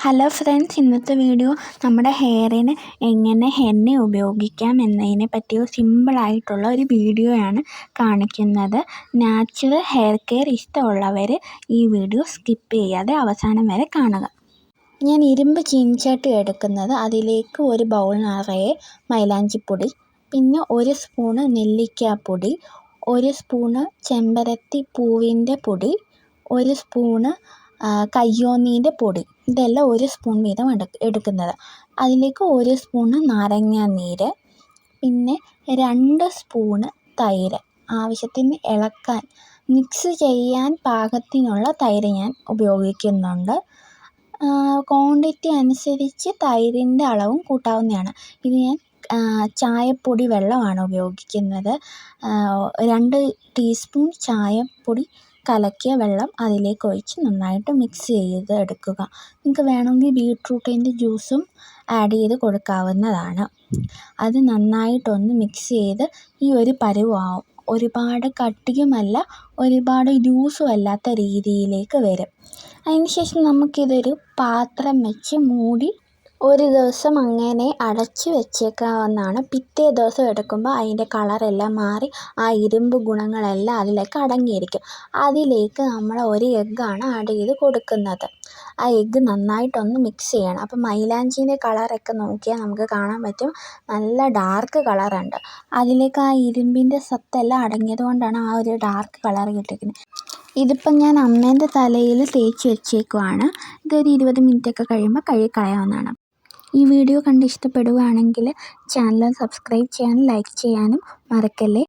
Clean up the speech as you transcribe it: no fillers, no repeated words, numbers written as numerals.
Hello friends, ഇന്നത്തെ video നമ്മുടെ ഹെയറിന് എങ്ങനെ ഹെന്ന ഉപയോഗിക്കാം എന്നതിനെ പറ്റിയ സിമ്പിളായിട്ടുള്ള ഒരു വീഡിയോയാണ് കാണിക്കുന്നത്. നാച്ചുറൽ ഹെയർ കെയർ ഇഷ്ടമുള്ളവർ ഈ വീഡിയോ സ്കിപ്പ് ചെയ്യാതെ അവസാനം വരെ കാണുക. ഞാൻ ഇരുമ്പ് ചീനിച്ചട്ടി എടുക്കുന്നത്, അതിലേക്ക് ഒരു ബൗൾ നിറയെ മൈലാഞ്ചിപ്പൊടി, പിന്നെ 1 സ്പൂണ് നെല്ലിക്കാപ്പൊടി, 1 സ്പൂണ് ചെമ്പരത്തി പൂവിൻ്റെ പൊടി, 1 സ്പൂണ് കയ്യോന്നീൻ്റെ പൊടി, ഇതെല്ലാം 1 സ്പൂൺ വീതം എടുക്കുന്നത്. അതിലേക്ക് 1 സ്പൂണ് നാരങ്ങാനീര്, പിന്നെ 2 സ്പൂണ് തൈര്. ആവശ്യത്തിന് ഇളക്കാൻ മിക്സ് ചെയ്യാൻ പാകത്തിനുള്ള തൈര് ഞാൻ ഉപയോഗിക്കുന്നുണ്ട്. ക്വാണ്ടിറ്റി അനുസരിച്ച് തൈരിൻ്റെ അളവും കൂട്ടാവുന്നതാണ്. ഇത് ഞാൻ ചായപ്പൊടി വെള്ളമാണ് ഉപയോഗിക്കുന്നത്. 2 ടീസ്പൂൺ ചായപ്പൊടി കലക്കിയ വെള്ളം അതിലേക്ക് ഒഴിച്ച് നന്നായിട്ട് മിക്സ് ചെയ്ത് എടുക്കുക. നിങ്ങൾക്ക് വേണമെങ്കിൽ ബീട്രൂട്ടിൻ്റെ ജ്യൂസും ആഡ് ചെയ്ത് കൊടുക്കാവുന്നതാണ്. അത് നന്നായിട്ടൊന്ന് മിക്സ് ചെയ്ത് ഈ ഒരു പരുവമാവും. ഒരുപാട് കട്ടിയുമല്ല ഒരുപാട് ലൂസും അല്ലാത്ത രീതിയിലേക്ക് വരും. അതിനുശേഷം നമുക്കിതൊരു പാത്രം വെച്ച് മൂടി ഒരു ദിവസം അങ്ങനെ അടച്ച് വെച്ചേക്കാവുന്നതാണ്. പിറ്റേ ദിവസം എടുക്കുമ്പോൾ അതിൻ്റെ കളറെല്ലാം മാറി ആ ഇരുമ്പ് ഗുണങ്ങളെല്ലാം അതിലേക്ക് അടങ്ങിയിരിക്കും. അതിലേക്ക് നമ്മൾ ഒരു എഗ്ഗാണ് ആഡ് ചെയ്ത് കൊടുക്കുന്നത്. ആ എഗ്ഗ് നന്നായിട്ടൊന്ന് മിക്സ് ചെയ്യണം. അപ്പം മൈലാഞ്ചീൻ്റെ കളറൊക്കെ നോക്കിയാൽ നമുക്ക് കാണാൻ പറ്റും, നല്ല ഡാർക്ക് കളറുണ്ട്. അതിലേക്ക് ആ ഇരുമ്പിൻ്റെ സത്തെല്ലാം അടങ്ങിയത് കൊണ്ടാണ് ആ ഒരു ഡാർക്ക് കളർ കിട്ടിയിരിക്കുന്നത്. ഇതിപ്പം ഞാൻ അമ്മേൻ്റെ തലയിൽ തേച്ച് വെച്ചേക്കുവാണ്. ഇതൊരു 20 മിനിറ്റൊക്കെ കഴിയുമ്പോൾ കഴുകിക്കളയാവുന്നതാണ്. ഈ വീഡിയോ കണ്ട് ഇഷ്ടപ്പെടുകയാണെങ്കിൽ ചാനൽ സബ്സ്ക്രൈബ് ചെയ്യാനും ലൈക്ക് ചെയ്യാനും മറക്കല്ലേ.